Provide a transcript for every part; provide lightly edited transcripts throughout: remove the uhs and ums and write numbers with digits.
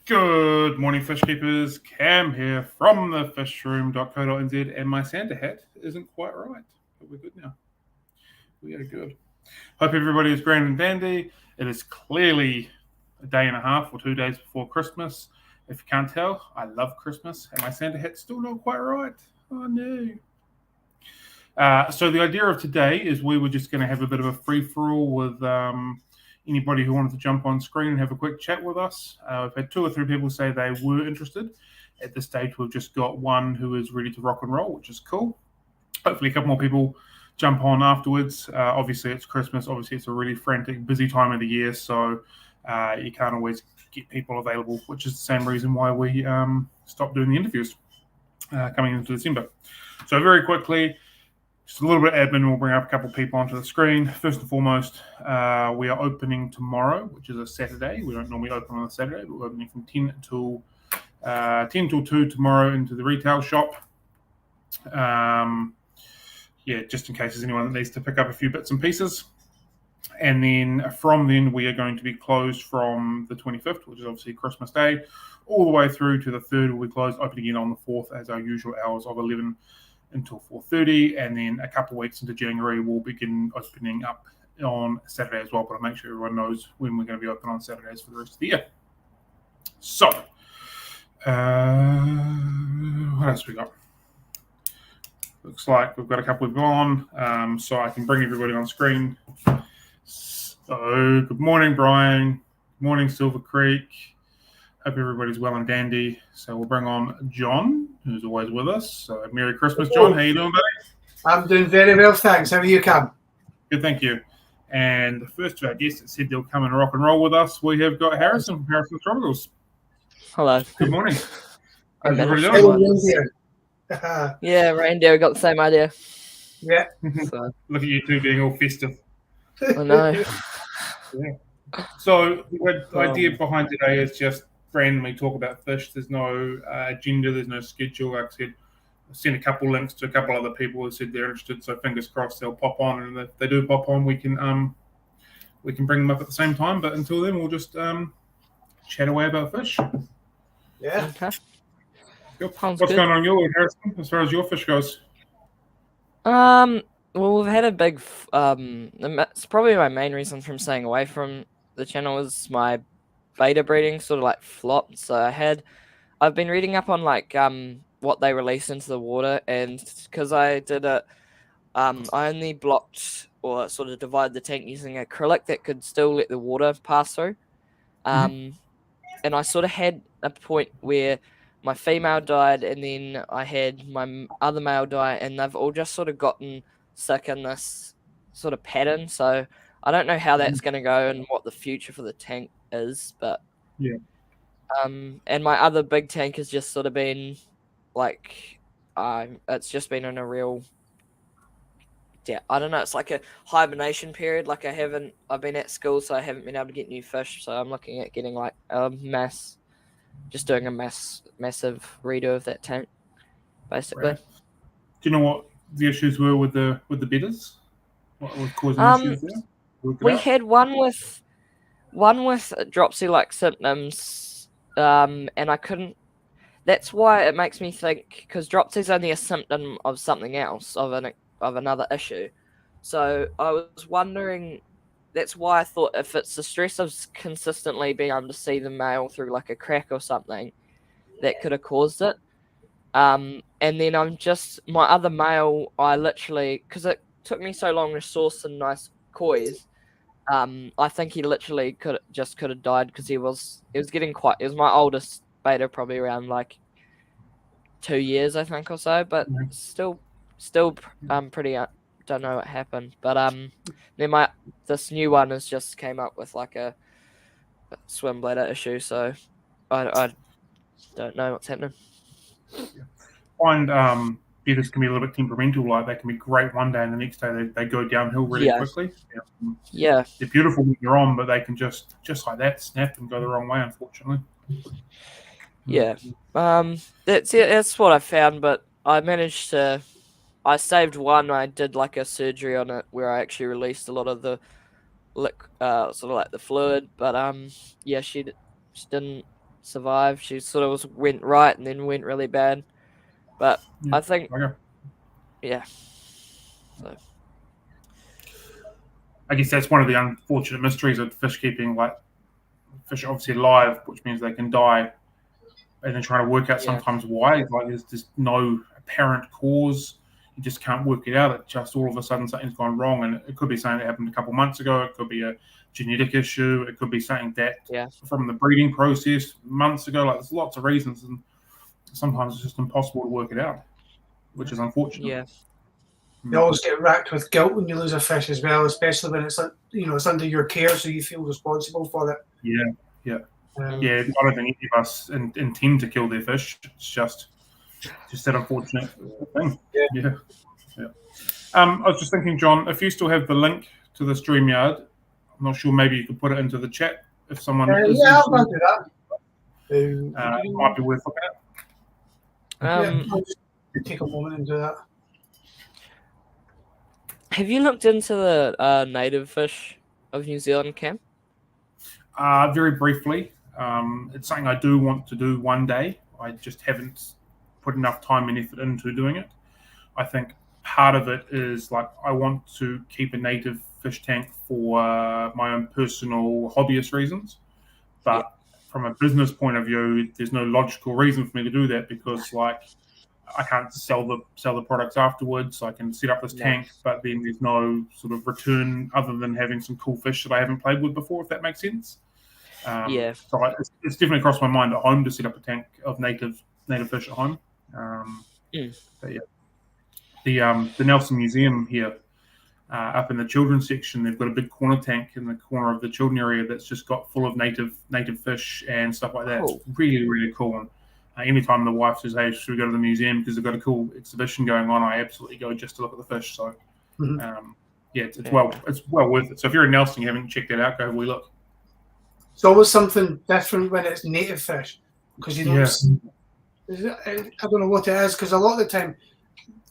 Good morning, fish keepers. Cam here from the fishroom.co.nz, and my Santa hat isn't quite right, but we're good now. We are good. Hope everybody is grand and dandy. It is clearly a day and a half or 2 days before Christmas. If you can't tell, I love Christmas, and my Santa hat's still not quite right. Oh no. So the idea of today is we were just going to have a bit of a free-for-all with anybody who wanted to jump on screen and have a quick chat with us. We've had 2 or 3 people say they were interested. At this stage, we've just got one who is ready to rock and roll, which is cool. Hopefully a couple more people jump on afterwards. Obviously, it's Christmas. Obviously, it's a really frantic, busy time of the year, so you can't always get people available, which is the same reason why we stopped doing the interviews coming into December. So very quickly, just a little bit of admin. We'll bring up a couple of people onto the screen. First and foremost, we are opening tomorrow, which is a Saturday. We don't normally open on a Saturday, but we're opening from 10 till 2 tomorrow into the retail shop. Just in case there's anyone that needs to pick up a few bits and pieces. And then from then, we are going to be closed from the 25th, which is obviously Christmas Day, all the way through to the 3rd. We'll be closed, open again on the 4th as our usual hours of 11 until 4:30, and then a couple of weeks into January we'll begin opening up on Saturday as well, but I'll make sure everyone knows when we're going to be open on Saturdays for the rest of the year. So what else we got? Looks like we've got a couple of people on, so I can bring everybody on screen. So good morning, Brian. Good morning, Silver Creek. Hope everybody's well and dandy. So we'll bring on John, who's always with us. So Merry Christmas, John. How you doing, buddy? I'm doing very well, thanks. How are you, Cam? Good, thank you. And the first of our guests that said they'll come and rock and roll with us, we have got Harrison from Harrison Tropicals. Hello. Good morning. How's everybody doing? Yeah, reindeer, we got the same idea. Yeah. So. Look at you two being all festive. I know. Yeah. So the idea behind today is just randomly talk about fish. There's no agenda, there's no schedule. Like I said, I sent a couple links to a couple other people who said they're interested, so fingers crossed they'll pop on, and if they do pop on, we can bring them up at the same time. But until then, we'll just chat away about fish. Yeah. Okay. What's going on in your world, Harrison, as far as your fish goes? Well, we've had a big it's probably my main reason from staying away from the channel is my beta breeding sort of like flopped. So I've been reading up on like what they release into the water, and because I did it, I only blocked or sort of divided the tank using acrylic that could still let the water pass through. And I sort of had a point where my female died, and then I had my other male die, and they've all just sort of gotten sick in this sort of pattern. So I don't know how that's going to go and what the future for the tank is, but yeah. And my other big tank has just sort of been like, it's just been in a real, I don't know, it's like a hibernation period. Like I've been at school, so I haven't been able to get new fish. So I'm looking at getting like doing a massive redo of that tank, basically. Right. Do you know what the issues were with the bidders? What was causing issues there? We had one with dropsy-like symptoms, and I couldn't. That's why it makes me think, because dropsy is only a symptom of something else, of another issue. So I was wondering. That's why I thought if it's the stress of consistently being able to see the male through like a crack or something, that could have caused it. And then my other male, I literally, because it took me so long to source some nice kois, I think he literally could have died because he was getting quite. It was my oldest beta, probably around like 2 years, I think, or so. But still, pretty. Don't know what happened, but then this new one has just came up with like a swim bladder issue, so I don't know what's happening. I find bidders can be a little bit temperamental. Like they can be great one day, and the next day they go downhill really quickly. Yeah, they're beautiful when you're on, but they can just like that snap and go the wrong way, unfortunately. Yeah, that's it. That's what I found, but I managed to. I saved one. I did like a surgery on it where I actually released a lot of the sort of like the fluid. But she didn't survive. She sort of went right and then went really bad. But Yeah. I think, Okay. yeah. So, I guess that's one of the unfortunate mysteries of fish keeping. Like fish are obviously alive, which means they can die, and then trying to work out Yeah. sometimes why. Like there's just no apparent cause. You just can't work it out. It just all of a sudden something's gone wrong, and it could be something that happened a couple months ago. It could be a genetic issue. It could be something that yeah. from the breeding process months ago. Like there's lots of reasons, and sometimes it's just impossible to work it out, which is unfortunate. Yeah. You always get racked with guilt when you lose a fish as well, especially when it's it's under your care, so you feel responsible for it. Yeah, yeah, Um, yeah. I don't think any of us intend to kill their fish. It's just that unfortunate thing. Yeah. Yeah, yeah. I was just thinking, John, if you still have the link to the StreamYard, I'm not sure. Maybe you could put it into the chat if someone is yeah, I'll interested. do that. It might be worth looking at. Yeah, I'll just take a moment and do that. Have you looked into the native fish of New Zealand, Cam? Very briefly, it's something I do want to do one day. I just haven't put enough time and effort into doing it. I think part of it is like I want to keep a native fish tank for my own personal hobbyist reasons, but from a business point of view, there's no logical reason for me to do that because like I can't sell the products afterwards. I can set up this tank, but then there's no sort of return other than having some cool fish that I haven't played with before, if that makes sense. So it's definitely crossed my mind at home to set up a tank of native fish at home. But yeah, the Nelson Museum here, up in the children's section, they've got a big corner tank in the corner of the children area that's just got full of native fish and stuff like that. Cool. It's really, really cool. And anytime the wife says, "Hey, should we go to the museum because they've got a cool exhibition going on?" I absolutely go just to look at the fish. So, it's well worth it. So if you're in Nelson, you haven't checked it out, go have a wee look. It's always something different when it's native fish because you don't. See, I don't know what it is because a lot of the time,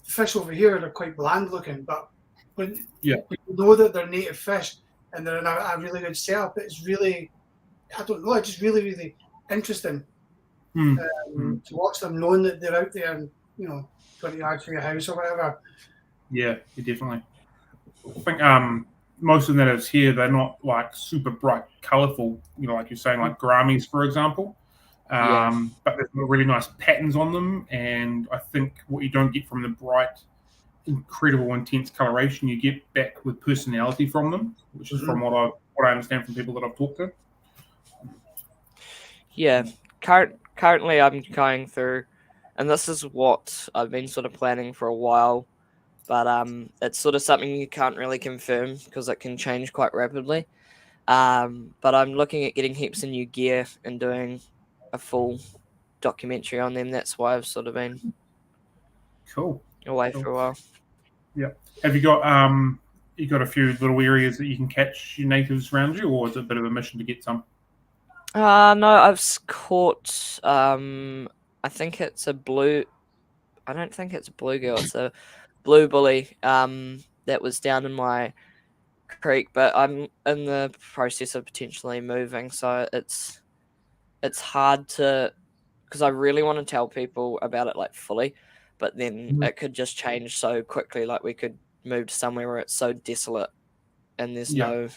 fish over here are quite bland looking, but when you know that they're native fish and they're in a really good setup, it's really, I don't know, it's just really, really interesting to watch them, knowing that they're out there and 20 yards from your house or whatever. Yeah, definitely. I think most of them that is here, they're not like super bright, colourful, like you're saying, like gouramis, for example. But there's really nice patterns on them, and I think what you don't get from the bright, incredible, intense coloration, you get back with personality from them, which is from what I understand from people that I've talked to. Yeah, currently I'm going through, and this is what I've been sort of planning for a while, but it's sort of something you can't really confirm because it can change quite rapidly. But I'm looking at getting heaps of new gear and doing a full documentary on them. That's why I've sort of been away for a while. Yeah. Have you got a few little areas that you can catch your natives around you, or is it a bit of a mission to get some? No, I've caught. I think it's a blue. I don't think it's a bluegill. It's a blue bully. That was down in my creek, but I'm in the process of potentially moving, so it's hard to, because I really want to tell people about it like fully, but then it could just change so quickly. Like we could move to somewhere where it's so desolate and there's no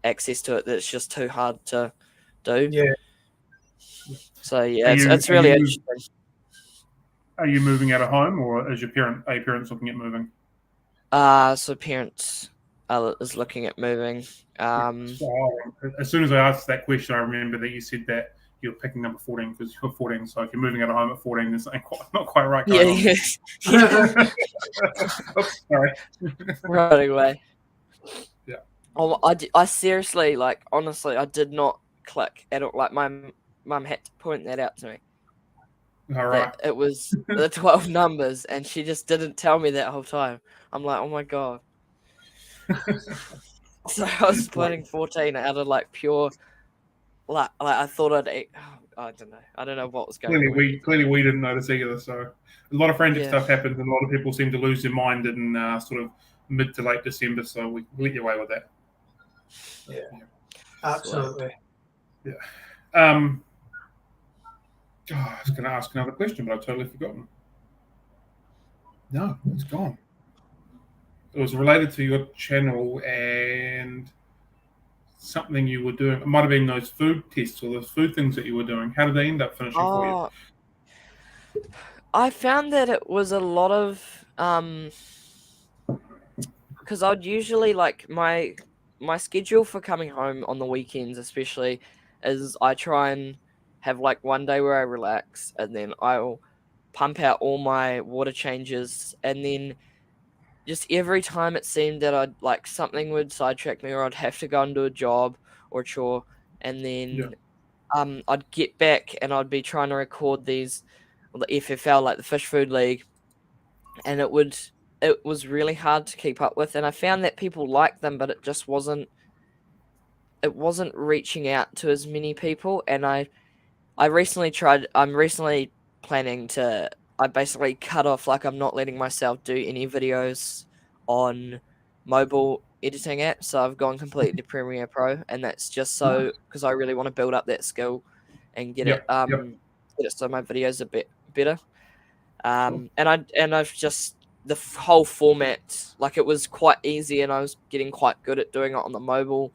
access to it that it's just too hard to do. Yeah. So yeah, it's really interesting. Are you moving out of home, or are your parents looking at moving? So parents is looking at moving. So, as soon as I asked that question, I remember that you said that you're picking number 14 because you're 14. So if you're moving out of home at 14, there's something not quite right going on. Yeah. Oops, sorry. Right away. Yeah. Oh, I seriously, like, honestly, I did not click at all. Like, my mum had to point that out to me. All right. That it was the 12 numbers, and she just didn't tell me that whole time. I'm like, oh my god. So I was putting 14 out of like pure, like I thought I'd. I don't know what was going on. Clearly we didn't notice either. So a lot of frantic stuff happens, and a lot of people seem to lose their mind in sort of mid to late December. So we let you away with that. Yeah. Absolutely. Yeah. Oh, I was going to ask another question, but I've totally forgotten. No, it's gone. It was related to your channel and something you were doing. It might have been those food tests or those food things that you were doing. How did they end up finishing for you? Oh, I found that it was a lot of because I'd usually like my schedule for coming home on the weekends, especially, is I try and have like one day where I relax, and then I'll pump out all my water changes, and then just every time it seemed that I'd like something would sidetrack me, or I'd have to go and do a job or a chore, and Yeah. then I'd get back and I'd be trying to record these, the FFL, like the Fish Food League, and it was really hard to keep up with, and I found that people liked them, but it wasn't reaching out to as many people. And I'm recently planning to, I basically cut off, like I'm not letting myself do any videos on mobile editing apps, so I've gone completely to Premiere Pro, and that's just so because I really want to build up that skill and Yep. Yep. get it so my videos a bit better. Sure. And I've just whole format, like it was quite easy, and I was getting quite good at doing it on the mobile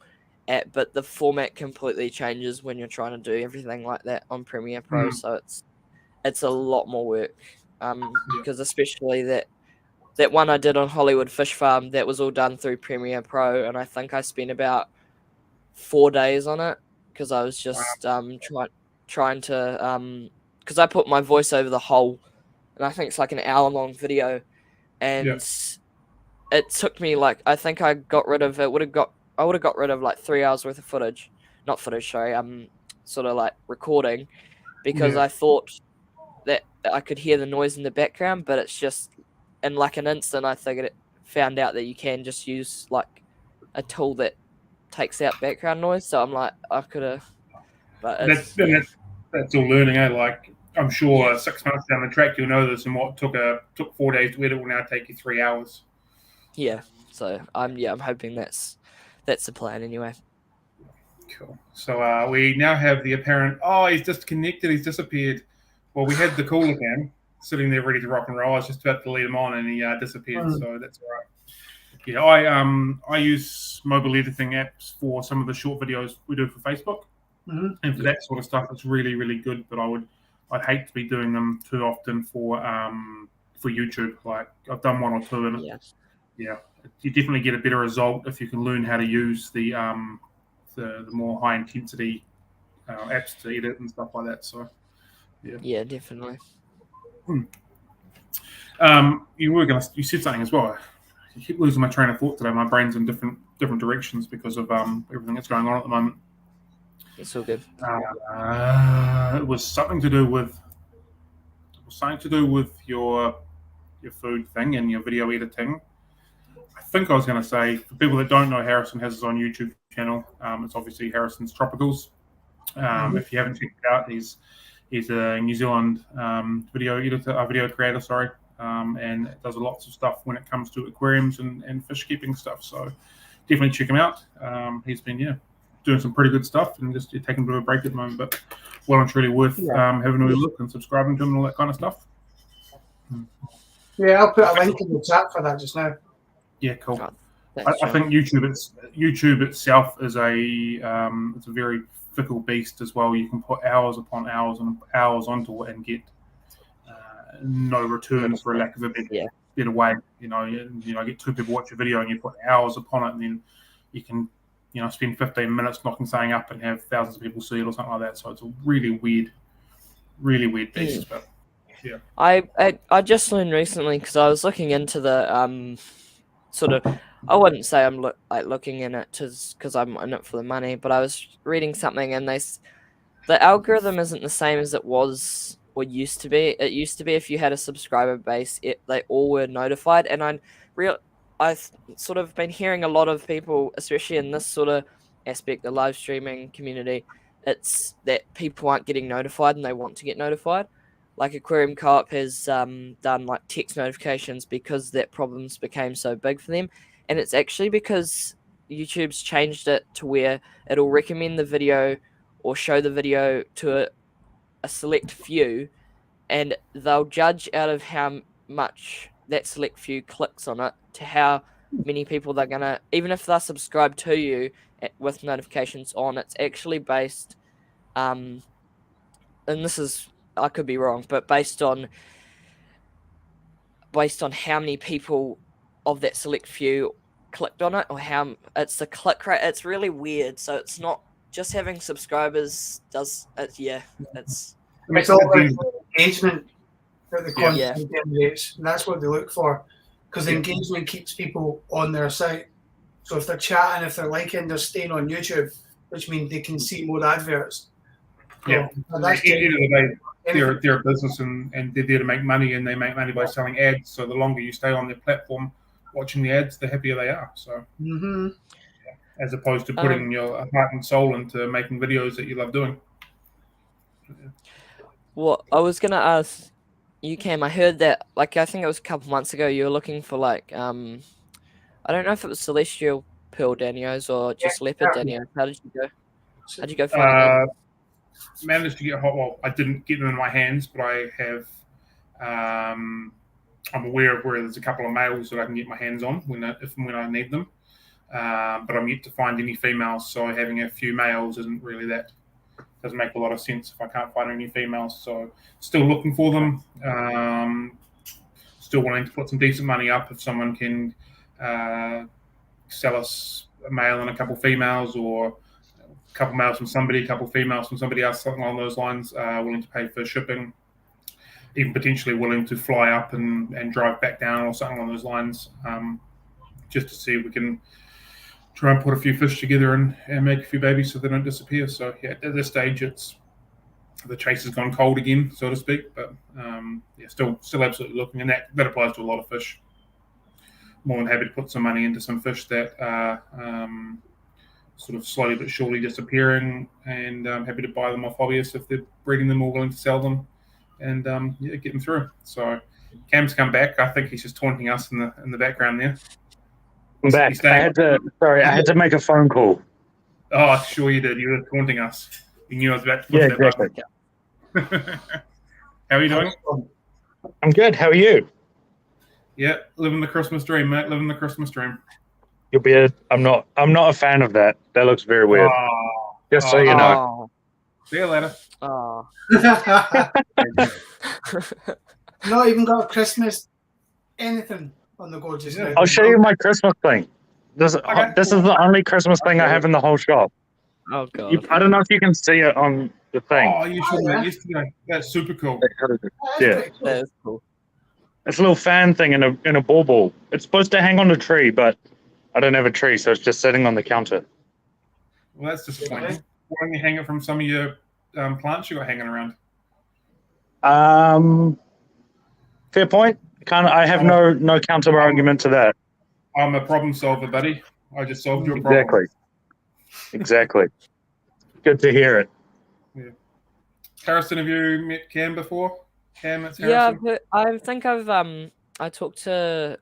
app, but the format completely changes when you're trying to do everything like that on Premiere Pro. Mm. So it's a lot more work. Yeah. Because especially that one I did on Hollywood Fish Farm, that was all done through Premiere Pro, and I think I spent about 4 days on it because I was just trying to because I put my voice over the whole, and I think it's like an hour long video, Yeah. and it took me like, I think I got rid of, I would have got rid of like 3 hours worth of footage, not footage, sorry, sort of like recording, because Yeah. I thought that I could hear the noise in the background, but it's just in like an instant I figured it found out that you can just use like a tool that takes out background noise. So I'm like, I could have, but That, it's yeah, that's all learning, eh? Like, I'm yeah, sure 6 months down the track you'll know this, and what took 4 days to edit will now take you 3 hours. yeah. So I'm hoping that's the plan anyway. Cool. So we now have the apparent. Oh, he's disconnected. He's disappeared. Well, we had the cooler cam sitting there ready to rock and roll. I was just about to lead him on, and he disappeared. So that's all right. Yeah, I use mobile editing apps for some of the short videos we do for Facebook, and for that sort of stuff, it's really really good. But I'd hate to be doing them too often for YouTube. Like I've done one or two, and Yeah, yeah, you definitely get a better result if you can learn how to use the more high intensity apps to edit and stuff like that. So yeah. yeah, definitely. You said something as well. I keep losing my train of thought today. My brain's in different directions because of everything that's going on at the moment. It's all good. It was something to do with your food thing and your video editing. I think I was going to say, for people that don't know, Harrison has his own YouTube channel. It's obviously Harrison's Tropicals. If you haven't checked it out, he's a New Zealand video creator, sorry, and does lots of stuff when it comes to aquariums and fish keeping stuff. So definitely check him out. He's been doing some pretty good stuff and just taking a bit of a break at the moment, but well and truly worth having a look and subscribing to him and all that kind of stuff. Yeah, I'll put a link in the chat for that just now. Yeah, cool. Oh, thanks, I think YouTube itself is it's a very fickle beast as well. You can put hours upon hours and hours onto it and get no returns, for a lack of a better way. Get two people watch a video and you put hours upon it, and then you can spend 15 minutes knocking something up and have thousands of people see it or something like that. So it's a really weird beast. But yeah, I just learned recently, because I was looking into the sort of, I wouldn't say I'm looking in it because I'm in it for the money, but I was reading something, and the algorithm isn't the same as it was or used to be. It used to be if you had a subscriber base, they all were notified, and I've sort of been hearing a lot of people, especially in this sort of aspect, the live streaming community, it's that people aren't getting notified and they want to get notified. Like Aquarium Co-op has done like text notifications because that problems became so big for them, and it's actually because YouTube's changed it to where it'll recommend the video or show the video to a select few, and they'll judge out of how much that select few clicks on it to how many people they're gonna, even if they're subscribed to you with notifications on, it's actually based, and this is, I could be wrong, but based on how many people of that select few clicked on it, or how it's the click rate. It's really weird. So it's not just having subscribers does it. Yeah, it's all about engagement that the content Yeah. generates, and that's what they look for, because engagement keeps people on their site. So if they're chatting, if they're liking, they're staying on YouTube, which means they can see more adverts. Yeah, And that's at the end of the day, they're a business and they're there to make money, and they make money by selling ads. So the longer you stay on their platform watching the ads, the happier they are. So, as opposed to putting your heart and soul into making videos that you love doing. Well, I was gonna ask you, Cam. I heard that, like, I think it was a couple months ago, you were looking for, like, I don't know if it was celestial pearl danios or just leopard danios. How did you go? How'd you go finding them? Managed to get well, I didn't get them in my hands, but I have. I'm aware of where there's a couple of males that I can get my hands on when I need them. But I'm yet to find any females, so having a few males isn't really doesn't make a lot of sense if I can't find any females. So still looking for them. Still wanting to put some decent money up if someone can sell us a male and a couple females, or a couple males from somebody, a couple females from somebody else, something along those lines. Willing to pay for shipping, even potentially willing to fly up and drive back down, or something along those lines, just to see if we can try and put a few fish together and make a few babies so they don't disappear. So yeah, at this stage, the chase has gone cold again, so to speak. But still absolutely looking, and that applies to a lot of fish. More than happy to put some money into some fish that are sort of slowly but surely disappearing, and happy to buy them off hobbyists if they're breeding them or willing to sell them, and get them through. So Cam's come back. I think he's just taunting us in the background there. I'm back. I had to make a phone call. Oh, sure you did. You were taunting us. You knew I was about to push that button. How are you doing? I'm good. How are you? Yeah, living the Christmas dream, mate. Living the Christmas dream. Your beard. I'm not a fan of that. That looks very weird. Just so you know. See you later. Not even got a Christmas anything on the go just now. I'll show you my Christmas thing. This is the only Christmas thing I have in the whole shop. Oh god! I don't know if you can see it on the thing. Oh, you showed me yesterday. That's super cool. Yeah, that is cool. It's a little fan thing in a bauble. It's supposed to hang on a tree, but I don't have a tree, so it's just sitting on the counter. Well, that's disappointing. Why don't you hang it from some of your plants you got hanging around? Fair point. I have no counter argument to that. I'm a problem solver, buddy. I just solved your problem. Exactly. Good to hear it. Yeah. Harrison, have you met Cam before? Cam, it's Yeah, Harrison. I think I talked to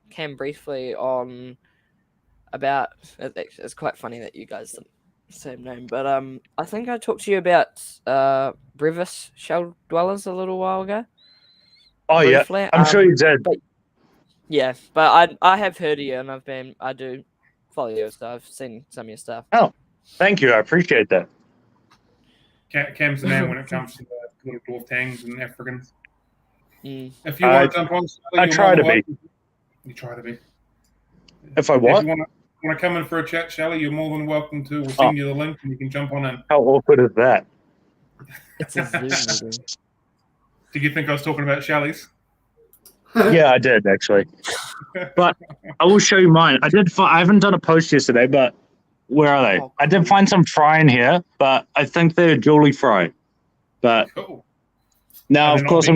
Cam briefly on about. It's quite funny that you guys have the same name, but I think I talked to you about brevis shell dwellers a little while ago. Oh briefly. Yeah, I'm sure you did. But I have heard of you, and I do follow your stuff. I've seen some of your stuff. Oh, thank you. I appreciate that. Cam's the man when it comes to the little dwarf tangs and Africans. If you I- want to jump on, I try to be. You try to be. If I If what? you want to come in for a chat, Shelley, you're more than welcome to. We'll send you the link and you can jump on in. How awkward is that? It's a Zoom meeting. Did you think I was talking about Shelley's? Yeah, I did actually. But I will show you mine. I haven't done a post yesterday, but where are they? Oh, I did find some fry in here, but I think they're jewelry fry. But Cool. now, of course,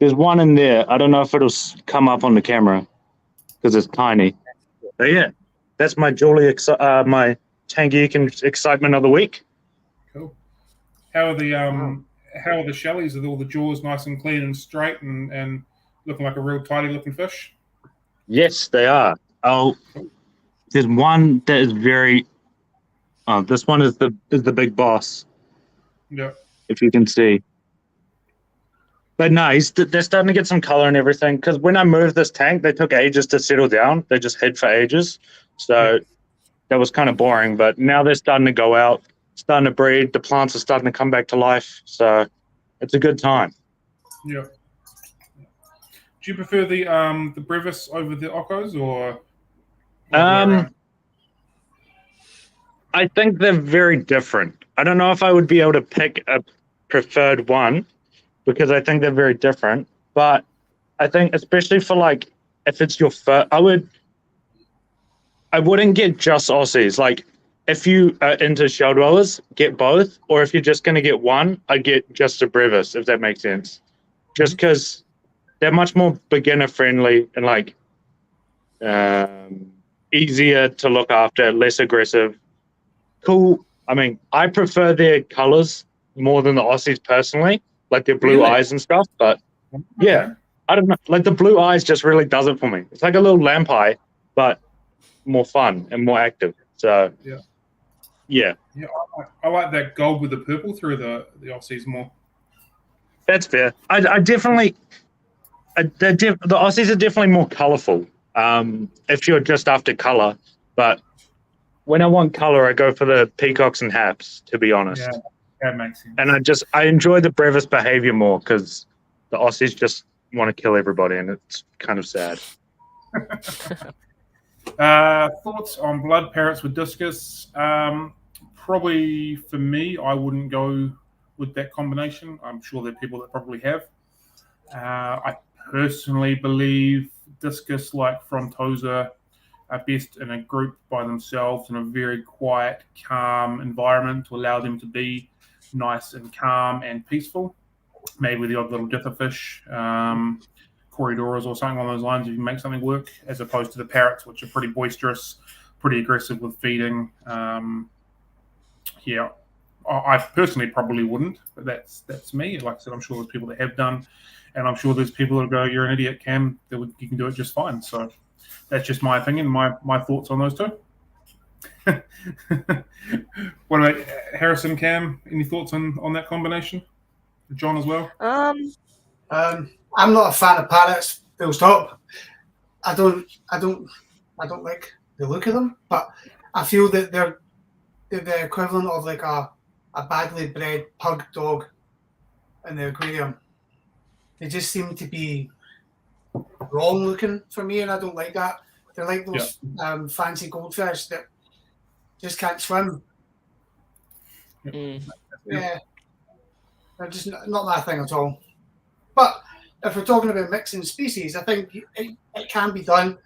there's one in there. I don't know if it'll come up on the camera because it's tiny. But yeah, that's my jewelry, my Tangeek excitement of the week. Cool. How are the Shelleys with all the jaws nice and clean and straight and looking like a real tidy looking fish? Yes, they are. There's one that is very. This one is the big boss. Yeah. if you can see. But no, they're starting to get some color and everything. Because when I moved this tank, they took ages to settle down. They just hid for ages. So that was kind of boring. But now they're starting to go out, starting to breed. The plants are starting to come back to life. So it's a good time. Yeah. Do you prefer the brevis over the Ockos or? I think they're very different. I don't know if I would be able to pick a preferred one because I think they're very different. But I think especially for like if it's your first, I wouldn't get just Aussies. Like if you are into shell dwellers, get both. Or if you're just gonna get one, I'd get just a brevis, if that makes sense. Just because they're much more beginner friendly and like easier to look after, less aggressive. Cool. I mean, I prefer their colors more than the Aussies personally, like their blue eyes and stuff. But yeah, I don't know. Like the blue eyes just really does it for me. It's like a little lamp eye, but more fun and more active. So yeah. I like that gold with the purple through the Aussies more. That's fair. I definitely. The Aussies are definitely more colorful. If you're just after color, but when I want color, I go for the peacocks and haps, to be honest. Yeah, that makes sense. And I enjoy the brevis behavior more because the Aussies just want to kill everybody, and it's kind of sad. Thoughts on blood parrots with discus? Probably for me, I wouldn't go with that combination. I'm sure there are people that probably have. I personally believe discus, like Frontosa, are best in a group by themselves in a very quiet, calm environment to allow them to be nice and calm and peaceful. Maybe with the odd little ditherfish, corridors or something along those lines, if you can make something work, as opposed to the parrots, which are pretty boisterous, pretty aggressive with feeding. Yeah, I personally probably wouldn't, but that's me. Like I said, I'm sure there's people that have done, and I'm sure there's people that go, "You're an idiot, Cam. You can do it just fine." So that's just my opinion, my thoughts on those two. What about Harrison, Cam? Any thoughts on that combination? John as well. I'm not a fan of parrots. Full stop. I don't like the look of them, but I feel that they're the equivalent of like a badly bred pug dog in the aquarium. They just seem to be wrong looking for me, and I don't like that. They're like those fancy goldfish that just can't swim. Yeah, they're just not my thing at all. But if we're talking about mixing species, I think it can be done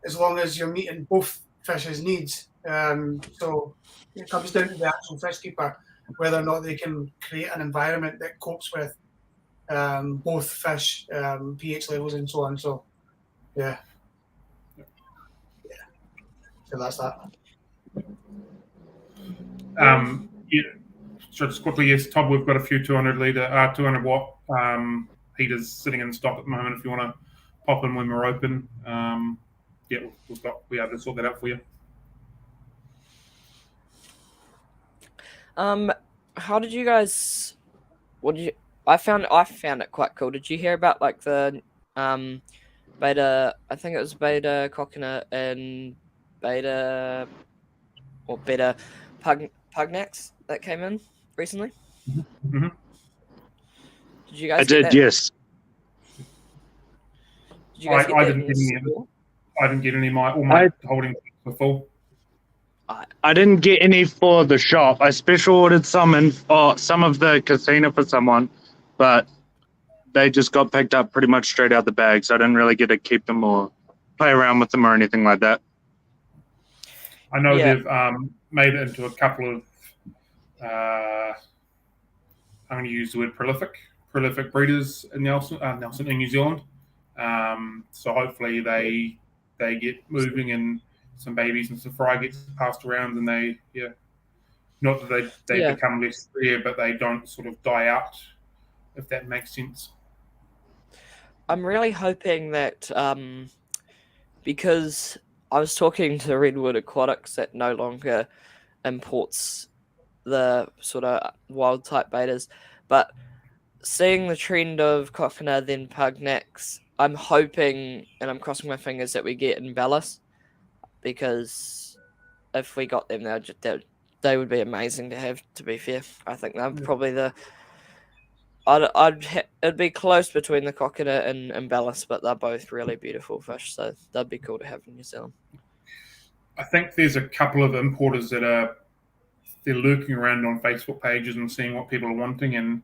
as long as you're meeting both fish's needs. So it comes down to the actual fish keeper, whether or not they can create an environment that copes with both fish pH levels and so on. So yeah. So that's that. So just quickly, yes, Todd, we've got a few 200 watt heaters sitting in stock at the moment. If you want to pop in when we're open, we'll be able to sort that out for you. How did you guys? What did you? I found it quite cool. Did you hear about like the beta? I think it was beta coconut and beta pugnax that came in recently. Mm-hmm. Did you guys? I did, that? yes. Did you guys I didn't get any. I didn't get any. All my holding were full. I didn't get any for the shop. I special ordered some some of the casino for someone, but they just got picked up pretty much straight out the bag, so I didn't really get to keep them or play around with them or anything like that. I know they've made it into a couple of I'm going to use the word prolific breeders in Nelson in New Zealand. So hopefully they get moving and some babies and some fry gets passed around, and they not that they become less rare, but they don't sort of die out, if that makes sense. I'm really hoping that because I was talking to Redwood Aquatics that no longer imports the sort of wild type betas, But seeing the trend of cockina then pugnacks, I'm hoping and I'm crossing my fingers that we get Embellis, because if we got them, they would be amazing to have. To be fair, I think they're probably the. It'd be close between the cockina and Embellis, but they're both really beautiful fish, so they'd be cool to have in New Zealand. I think there's a couple of importers that they're lurking around on Facebook pages and seeing what people are wanting and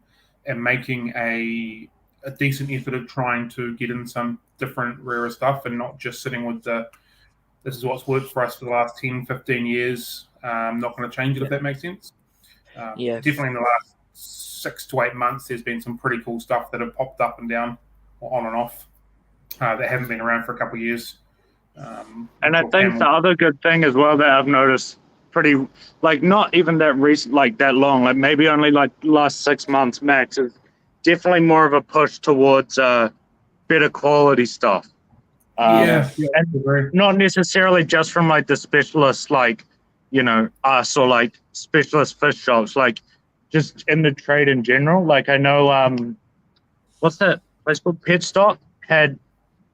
making a decent effort of trying to get in some different rarer stuff and not just sitting with this is what's worked for us for the last 10, 15 years. Not going to change it if that makes sense. Definitely in the last 6 to 8 months, there's been some pretty cool stuff that have popped up and down, or on and off, that haven't been around for a couple of years. And I think the other good thing as well that I've noticed, pretty not even that recent, that long, maybe only last 6 months max, is definitely more of a push towards better quality stuff. And not necessarily just from the specialists, us or specialist fish shops, just in the trade in general. I know what's that place called? Petstock had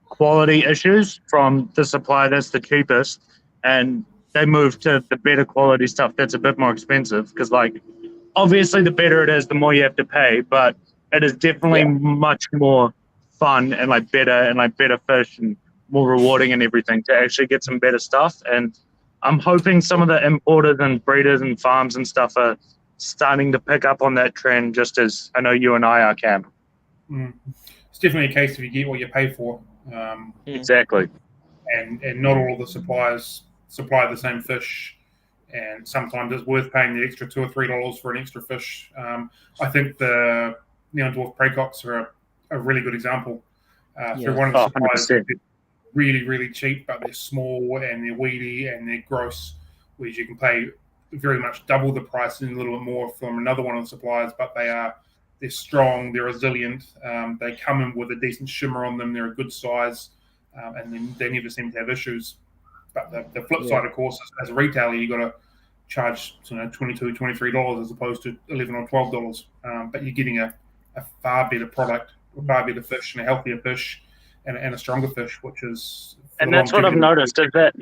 quality issues from the supplier that's the cheapest, and they moved to the better quality stuff that's a bit more expensive, because obviously the better it is, the more you have to pay, but it is definitely much more fun and better fish and more rewarding and everything to actually get some better stuff. And I'm hoping some of the importers and breeders and farms and stuff are starting to pick up on that trend, just as I know you and I are, Cam. It's definitely a case if you get what you pay for. Exactly. And not all of the suppliers supply the same fish, and sometimes it's worth paying the extra $2 or $3 for an extra fish. I think the neon dwarf praycocks are a really good example. They're one of the suppliers that really, really cheap, but they're small and they're weedy and they're gross, whereas you can pay very much double the price and a little bit more from another one of the suppliers, but they're strong, they're resilient, they come in with a decent shimmer on them, they're a good size, and they never seem to have issues. But the flip side, of course, as a retailer, you got to charge $22, $23 as opposed to $11 or $12. But you're getting a far better product, a far better fish, and a healthier fish, and a stronger fish, which is. And that's what I've noticed, is that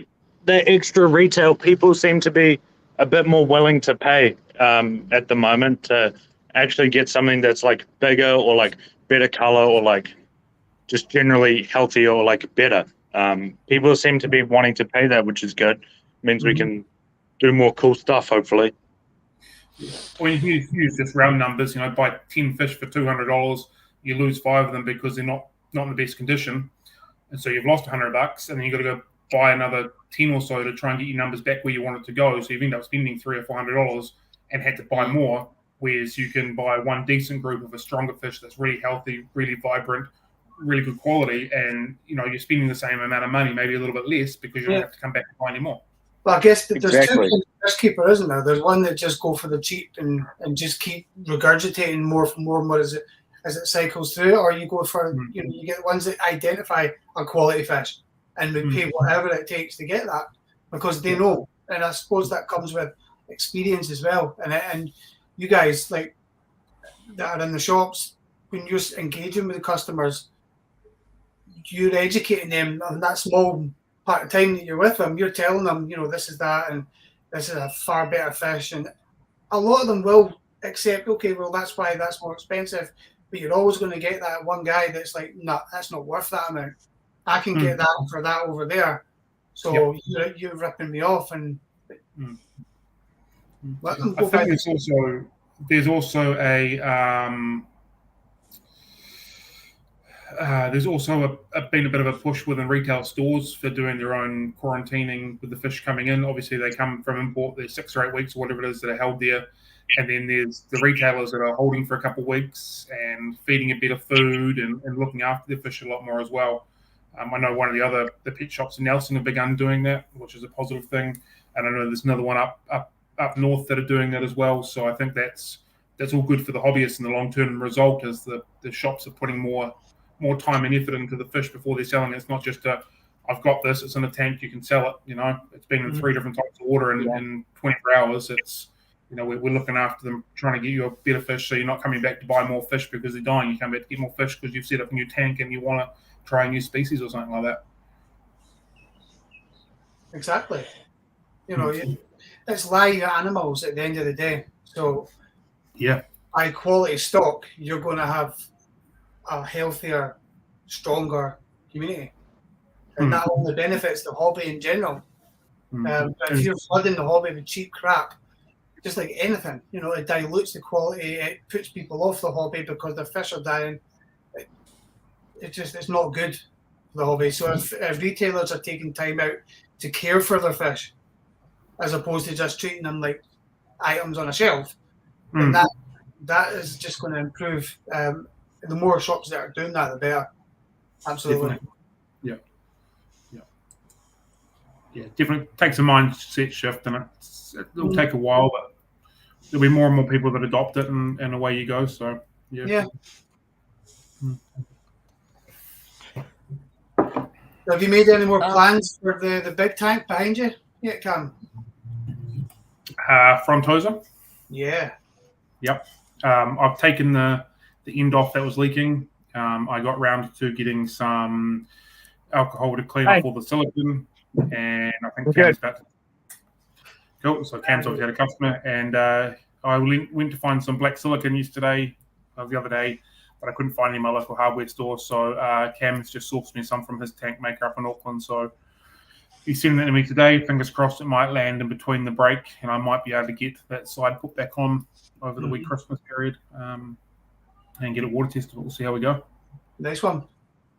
the extra retail people seem to be a bit more willing to pay at the moment to actually get something that's bigger or better color or just generally healthier or better. People seem to be wanting to pay that, which is good. It means we can do more cool stuff, hopefully. Well, you can use just round numbers. Buy 10 fish for $200, you lose 5 of them because they're not in the best condition, and so you've lost $100, and then you've got to go buy another 10 or so to try and get your numbers back where you want it to go. So you've ended up spending $300 or $400 and had to buy more. Whereas you can buy one decent group of a stronger fish that's really healthy, really vibrant, really good quality, and you're spending the same amount of money, maybe a little bit less, because you don't have to come back and buy any more. Well, I guess there's two kinds of fish keeper, isn't there? There's one that just go for the cheap and just keep regurgitating more as it cycles through, or you go for you get ones that identify a quality fish and would pay whatever it takes to get that, because they know. And I suppose that comes with experience as well. And you guys that are in the shops, when you're engaging with the customers, you're educating them on that small part of time that you're with them. You're telling them, this is that, and this is a far better fish. And a lot of them will accept, okay, well, that's why that's more expensive. But you're always going to get that one guy that's like, no, that's not worth that amount. I can get that for that over there. So you're ripping me off. And let them go. I think there's also been a bit of a push within retail stores for doing their own quarantining with the fish coming in. Obviously, they come from import. There's 6 or 8 weeks or whatever it is that are held there. And then there's the retailers that are holding for a couple of weeks and feeding it better food and looking after the fish a lot more as well. I know one of the pet shops in Nelson have begun doing that, which is a positive thing. And I know there's another one up north that are doing that as well. So I think that's all good for the hobbyists, and the long-term result is the shops are putting more time and effort into the fish before they're selling it. It's not just I've got this, it's in a tank, you can sell it. It's been in 3 different types of water in 24 hours. we're looking after them, trying to get you a better fish, so you're not coming back to buy more fish because they're dying. You come back to get more fish because you've set up a new tank and you want to try a new species or something like that. Exactly. It's live animals at the end of the day. So, yeah, high quality stock, you're going to have a healthier, stronger community. And that only benefits the hobby in general. But if you're flooding the hobby with cheap crap, just like anything, it dilutes the quality, it puts people off the hobby because their fish are dying. It's not good for the hobby. So if retailers are taking time out to care for their fish, as opposed to just treating them like items on a shelf, then that is just going to improve. The more shops that are doing that, the better. Absolutely. Definitely. Yeah, definitely takes a mindset shift, and it'll take a while, but there'll be more and more people that adopt it, and away you go. So yeah. Have you made any more plans for the big tank behind you yet, Cam? Frontosa? Yeah. Yep. I've taken the end off that was leaking. I got round to getting some alcohol to clean off all the silicone, and I think Cam's about to. Cool. So Cam's obviously had a customer, and I went to find some black silicone the other day, but I couldn't find any in my local hardware store. So Cam's just sourced me some from his tank maker up in Auckland. So he's sending it to me today. Fingers crossed it might land in between the break, and I might be able to get that side put back on over the week Christmas period, and get it water tested. We'll see how we go. Nice one.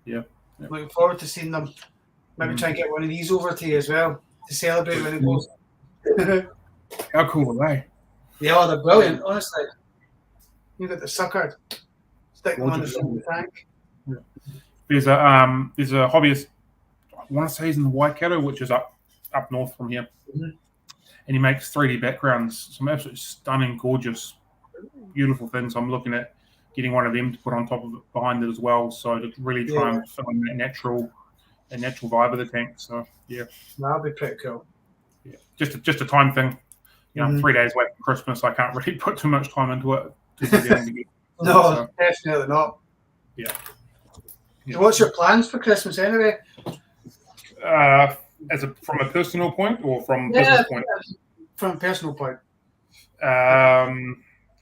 Yeah. Looking forward to seeing them. Maybe try and get one of these over to you as well to celebrate when it goes. How cool are they? Yeah, they're brilliant, honestly. You got the sucker. Stick them on the tank. Yeah. There's a hobbyist, I want to say he's in the Waikato, which is up north from here. And he makes 3D backgrounds, some absolutely stunning, gorgeous, beautiful things. I'm looking at getting one of them to put on top of it behind it as well. So to really try and fill in that natural vibe of the tank. So yeah. That'll be pretty cool. Yeah. Just a time thing. 3 days away from Christmas, I can't really put too much time into it. No, definitely not. Yeah. So what's your plans for Christmas anyway? From a personal point or from business point? From a personal point.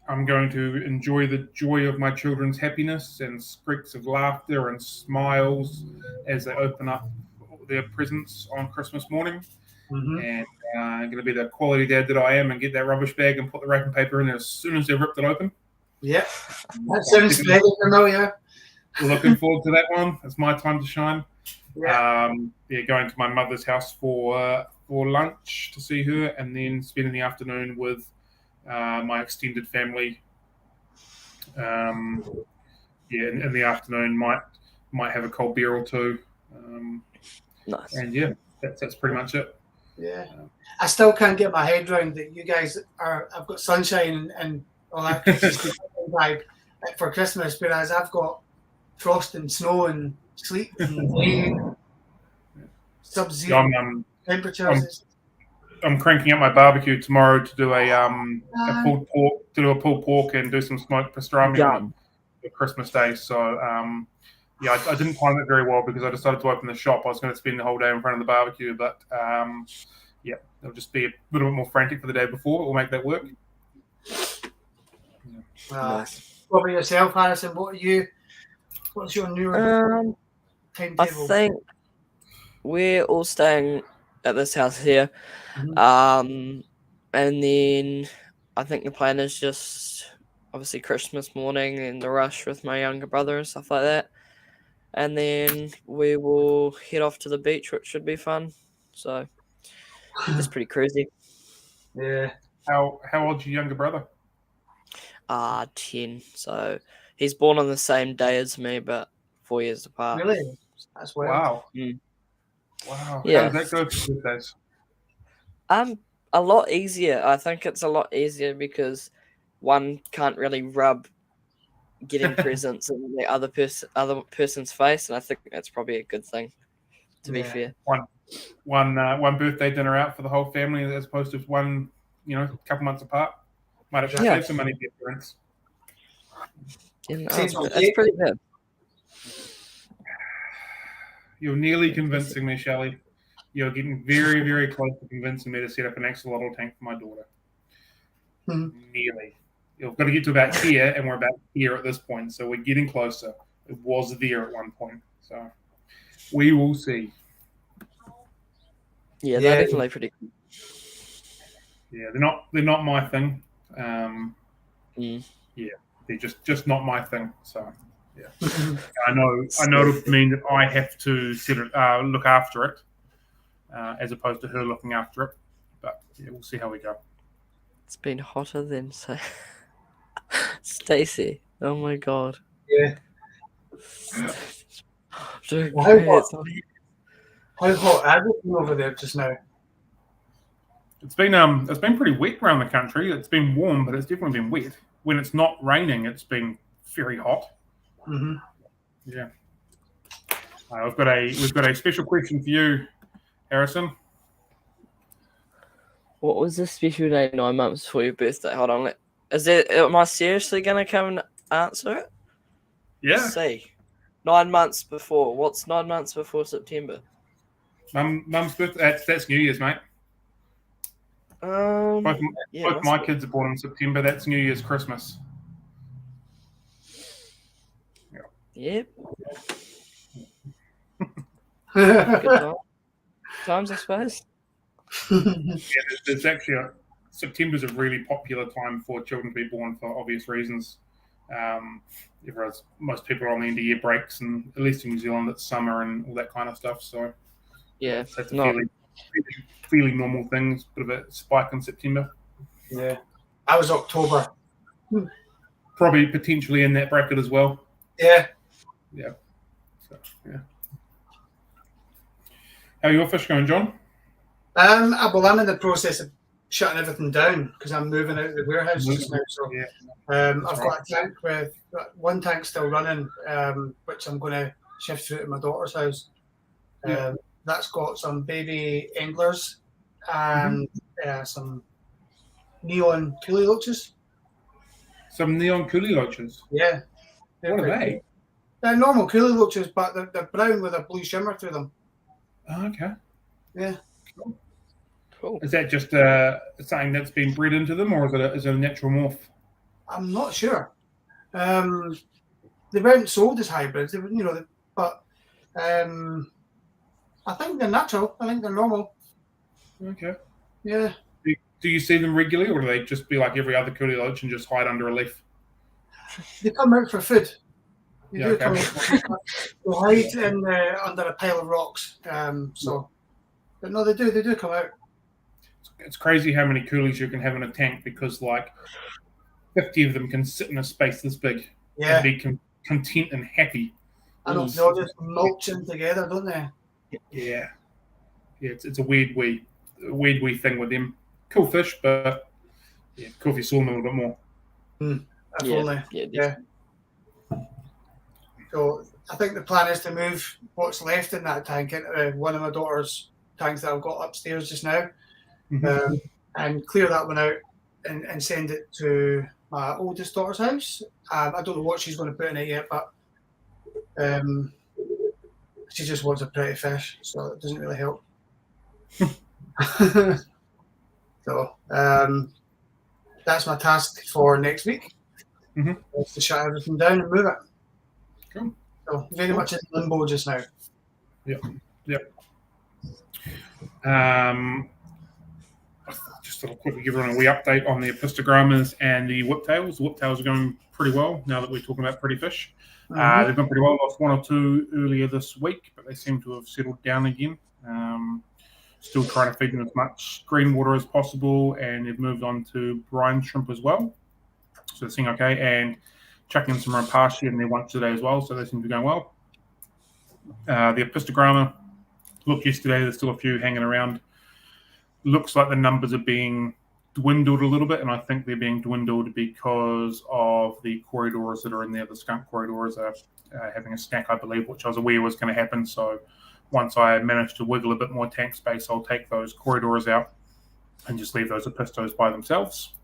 I'm going to enjoy the joy of my children's happiness and squeaks of laughter and smiles as they open up their presents on Christmas morning. And I'm going to be the quality dad that I am and get that rubbish bag and put the wrapping paper in there as soon as they've ripped it open. Yeah, that sounds very familiar. Looking forward to that one. It's my time to shine. Yeah. Going to my mother's house for lunch to see her, and then spending the afternoon with my extended family. In the afternoon might have a cold beer or two. Nice. And that's pretty much it. Yeah, I still can't get my head around that you guys I've got sunshine and all that vibe for Christmas, whereas I've got frost and snow and sleet and rain, sub-zero temperatures. I'm cranking up my barbecue tomorrow to do a pulled pork and do some smoked pastrami on Christmas Day. So I didn't time it very well because I decided to open the shop. I was going to spend the whole day in front of the barbecue, but it'll just be a little bit more frantic for the day before. We'll make that work. Nice. What about yourself, Harrison? What's your new timetable? I think we're all staying at this house here. And then I think the plan is just obviously Christmas morning and the rush with my younger brother and stuff like that. And then we will head off to the beach, which should be fun. So it's pretty crazy. Yeah. How old's your younger brother? 10. So he's born on the same day as me, but 4 years apart. Really? That's weird. Wow. Wow. Yeah. How does that go for these days? A lot easier. I think it's a lot easier because one can't really rub getting presents in the other person's face, and I think that's probably a good thing. To be fair, one birthday dinner out for the whole family as opposed to one, couple months apart. Might have to Yeah. save some money for the appearance. It's pretty good. You're nearly convincing me, Shelley. You're getting very, very close to convincing me to set up an axolotl tank for my daughter. Nearly. You've got to get to about here, and we're about here at this point, so we're getting closer. It was there at one point, so we will see. Yeah, they're definitely pretty cool. Yeah, they're not my thing. Yeah, they're just not my thing. So yeah, I know it means that I have to look after it, as opposed to her looking after it. But yeah, we'll see how we go. It's been hotter than Stacy. Oh my god. Yeah. Dude, How hot is it over there just now? It's been pretty wet around the country. It's been warm, but it's definitely been wet. When it's not raining, it's been very hot. Mm-hmm. Yeah. We've got a special question for you, Harrison. What was the special day 9 months before your birthday? Hold on. Am I seriously going to come and answer it? Yeah. Let's see. 9 months before. What's 9 months before September? Mum's birthday. That's New Year's, mate. Both my kids are born in September. That's New Year's, Christmas. Yep. Good times, I suppose. It's actually September's a really popular time for children to be born for obvious reasons. Most people are on the end of year breaks, and at least in New Zealand, it's summer and all that kind of stuff. So yeah, that's a fairly normal thing. Bit of a spike in September. Yeah, I was October. Probably potentially in that bracket as well. Yeah. Yeah. So yeah. How are your fish going, John? Well, I'm in the process of shutting everything down because I'm moving out of the warehouse just now. So I've got a tank with one tank still running, which I'm going to shift through to my daughter's house. That's got some baby anglers and some neon coolie loaches. Some neon coolie loaches? Yeah. What are they? They're normal coolie loaches, but they're brown with a blue shimmer through them. Oh, okay. Yeah. Cool. Is that just something that's been bred into them, or is it a natural morph? I'm not sure. They weren't sold as hybrids, but I think they're natural. I think they're normal. Okay. Yeah. Do you see them regularly, or do they just be like every other coolie loach and just hide under a leaf? They come out for food. They do come okay. out. They hide under a pile of rocks. But no, they do come out. It's crazy how many coolies you can have in a tank because like 50 of them can sit in a space this big and be content and happy. I don't know, just mulching together, don't they? Yeah. It's a weird wee thing with them. Cool fish, but cool if you saw them a little bit more. If only. Yeah. So I think the plan is to move what's left in that tank into one of my daughter's tanks that I've got upstairs just now, and clear that one out and send it to my oldest daughter's house. I don't know what she's going to put in it yet, but she just wants a pretty fish, so it doesn't really help. So that's my task for next week. Is to shut everything down and move it. Cool. So very much in limbo just now. Yep. Just to quickly give everyone a wee update on the epistogrammas and the whiptails. The whiptails are going pretty well now that we're talking about pretty fish. They've gone pretty well. Lost one or two earlier this week, but they seem to have settled down again. Still trying to feed them as much green water as possible, and they've moved on to brine shrimp as well. So they're seeing okay, and chucking in some rapashi in there once a day as well, so they seem to be going well. The epistogramma, look, yesterday there's still a few hanging around. Looks like the numbers are being dwindled a little bit, and I think they're being dwindled because of the corridors that are in there. The skunk corridors are having a snack, I believe, which I was aware was going to happen. So once I manage to wiggle a bit more tank space, I'll take those corridors out and just leave those epistos by themselves.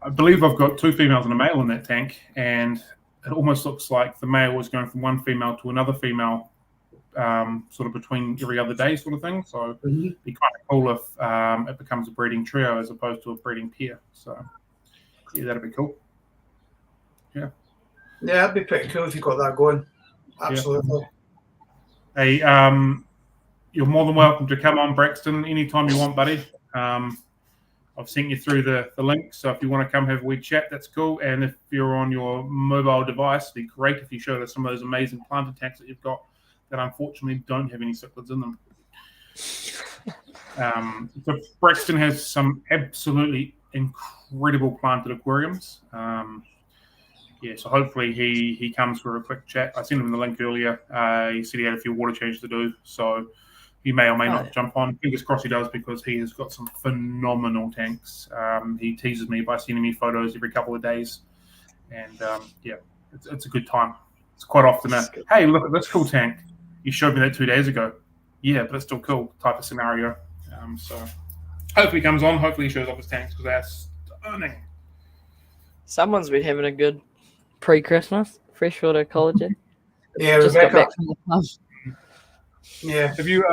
I believe I've got 2 females and a male in that tank, and it almost looks like the male is going from one female to another female, sort of between every other day, sort of thing. So it'd be kind of cool if it becomes a breeding trio as opposed to a breeding pair. So yeah, that'd be cool. Yeah, that'd be pretty cool if you got that going. Absolutely. Yeah. Hey, you're more than welcome to come on, Braxton, anytime you want, buddy. I've sent you through the link, so if you want to come have a wee chat, that's cool. And if you're on your mobile device, it'd be great if you showed us some of those amazing planted tanks that you've got that unfortunately don't have any cichlids in them. So Braxton has some absolutely incredible planted aquariums. So hopefully he comes for a quick chat. I sent him the link earlier. He said he had a few water changes to do, so he may or may not jump on. Fingers crossed he does, because he has got some phenomenal tanks. He teases me by sending me photos every couple of days. And it's a good time. It's quite often hey, look at this cool tank. You showed me that 2 days ago. Yeah, but it's still cool type of scenario. So hopefully he comes on. Hopefully he shows off his tanks, because they're stunning. Someone's been having a good pre-Christmas freshwater ecology. Yeah, just Rebecca. got back from the pub. Yeah. Have you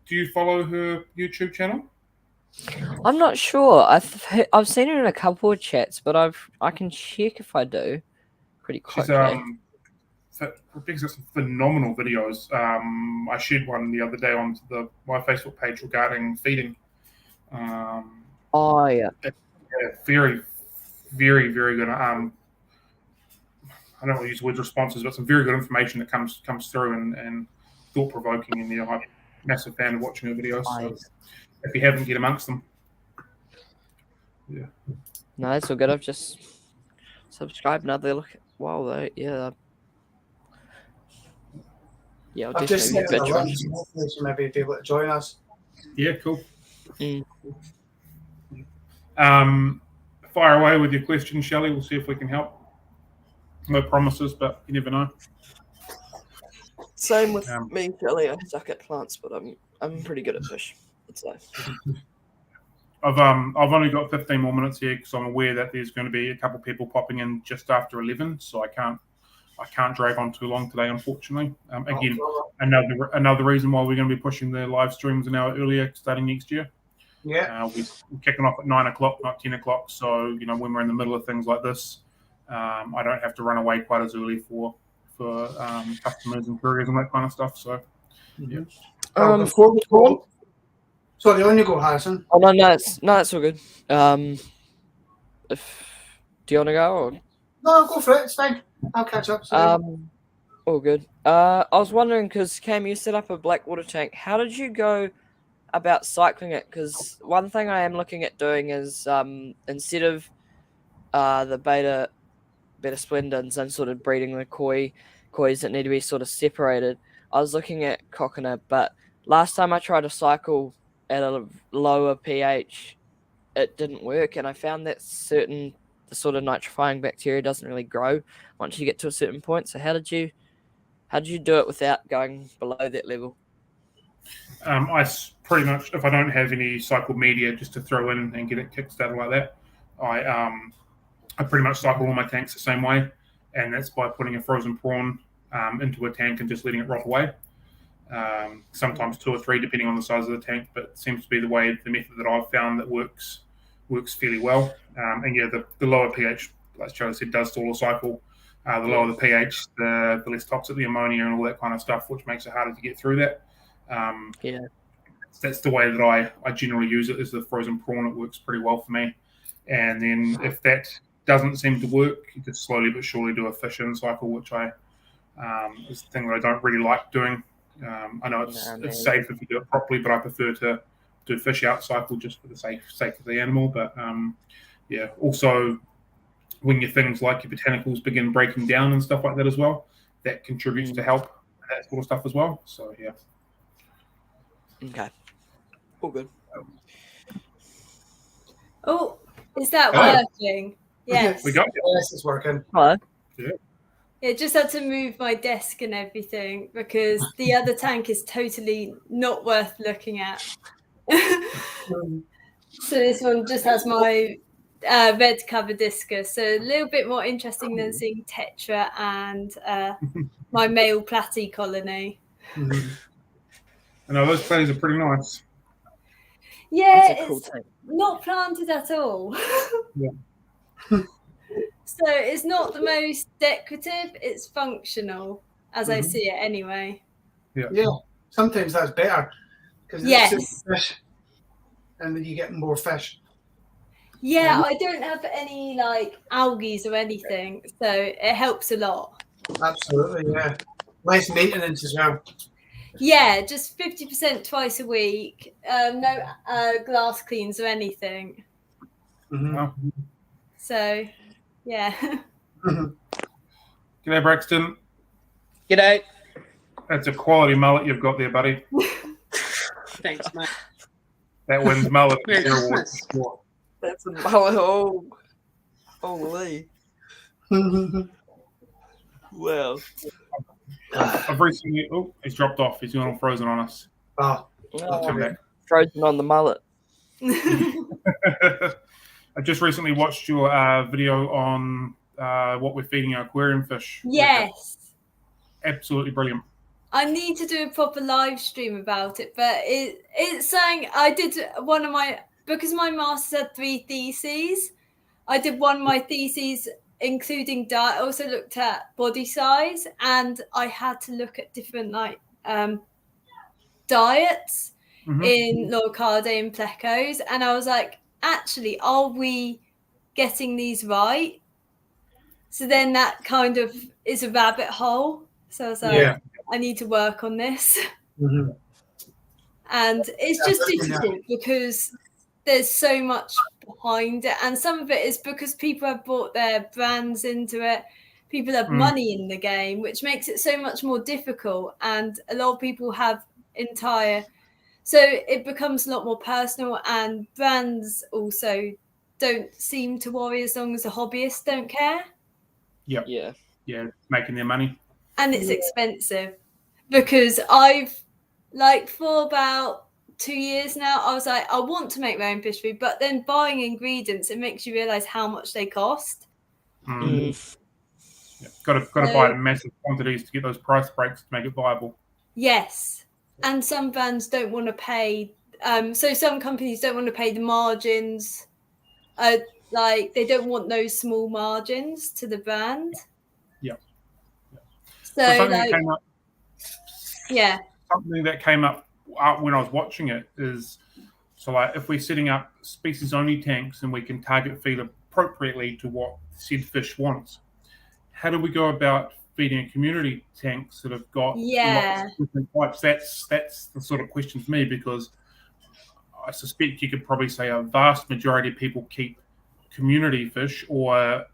do you follow her YouTube channel? I'm not sure. I've seen her in a couple of chats, but I can check if I do. Pretty quickly. Rebecca's got some phenomenal videos. I shared one the other day onto my Facebook page regarding feeding. Oh yeah. Very, very, very good. I don't want to use the word responses, but some very good information that comes through and thought provoking. And I'm a massive fan of watching her videos. So if you haven't, get amongst them. Yeah. No, that's all good. I've just subscribed and they look. Wow, yeah. Yeah, I've just sent her the link, so hopefully she might be able to join us. Yeah, cool. Fire away with your question, Shelley. We'll see if we can help. No promises, but you never know. Same with me, Shelley. I suck at plants, but I'm pretty good at fish. It's nice. I've only got 15 more minutes here, because I'm aware that there's going to be a couple people popping in just after 11, so I can't drag on too long today, unfortunately. Again, another reason why we're going to be pushing the live streams an hour earlier starting next year. Yeah. We're kicking off at 9 o'clock, not 10 o'clock. So, when we're in the middle of things like this, I don't have to run away quite as early for customers and couriers and that kind of stuff. So, yeah. Before we go, sorry, on you go, Harrison. Oh no, it's all good. Do you want to go? Or? No, go for it. It's fine. I'll catch up. All good. I was wondering, because Cam, you set up a black water tank. How did you go about cycling it? Because one thing I am looking at doing is instead of the beta splendens and sort of breeding the kois that need to be sort of separated, I was looking at coconut, but last time I tried to cycle at a lower pH, it didn't work, and I found that the sort of nitrifying bacteria doesn't really grow once you get to a certain point. So how did you do it without going below that level? I pretty much, if I don't have any cycled media just to throw in and get it kickstarted like that, I pretty much cycle all my tanks the same way, and that's by putting a frozen prawn into a tank and just letting it rot away. Sometimes 2 or 3, depending on the size of the tank, but it seems to be the method that I've found that works fairly well. And yeah, the lower pH, like Charlie said, does stall a cycle. The lower the pH, the less toxic the ammonia and all that kind of stuff, which makes it harder to get through that. That's the way that I generally use it, is the frozen prawn. It works pretty well for me. And then if that doesn't seem to work, you just slowly but surely do a fish in cycle, which is the thing that I don't really like doing. I know it's safe if you do it properly, but I prefer to do fish out cycle just for the sake of the animal. But also when your things like your botanicals begin breaking down and stuff like that as well, that contributes to help that sort of stuff as well. So yeah. Okay. All good. Oh, is that working? Yes. We got it. Yes, it's working. Hello. Yeah. It just had to move my desk and everything because the other tank is totally not worth looking at. So this one just has my red cover discus. So a little bit more interesting than seeing tetra and my male platy colony. Mhm. I know those platies are pretty nice. Yeah, That's a cool it's thing. not planted at all. Yeah. So it's not the most decorative, it's functional, as I Mhm. see it anyway. Yeah, sometimes that's better because Yes. it's fish, and then you get more fish. Yeah, I don't have any like algae or anything, so it helps a lot. Absolutely, yeah. Less maintenance as well. Yeah, just 50% twice a week. No glass cleans or anything. Mhm. Wow. So, yeah. Mhm. G'day, Braxton. G'day. That's a quality mullet you've got there, buddy. Thanks, mate. That wins mullet Merry Year Award Christmas. for sure. That's a oh, holy. Well, I've recently. Oh, he's dropped off. He's gone all frozen on us. Oh, I'll come back. frozen on the mullet. I just recently watched your video on what we're feeding our aquarium fish. Yes. Absolutely brilliant. I need to do a proper live stream about it, but it's saying I did one of my, because my master's had 3 theses, I did one of my theses including diet. I also looked at body size, and I had to look at different like diets in Loricade and Plecos, and I was like, actually, are we getting these right? So then that kind of is a rabbit hole. So I was like, I need to work on this. Mhm. And it's just difficult because there's so much behind it. And some of it is because people have brought their brands into it. People have money in the game, which makes it so much more difficult. And a lot of people have so it becomes a lot more personal, and brands also don't seem to worry as long as the hobbyists don't care. Yeah. Yeah, making their money. And it's expensive, because I've like for about 2 years now, I was like, I want to make my own fish food, but then buying ingredients, it makes you realize how much they cost. Yeah. Got to buy it in massive quantities to get those price breaks to make it viable. Yes, and some brands don't want to pay. So some companies don't want to pay the margins. Like they don't want those small margins to the brand. Yeah. So something like, that came up. yeah. Something that came up when I was watching it is, so like if we're setting up species only tanks and we can target feed appropriately to what said fish wants, how do we go about feeding a community tanks that have got lots of different types? That's the sort of question for me, because I suspect you could probably say a vast majority of people keep community fish, or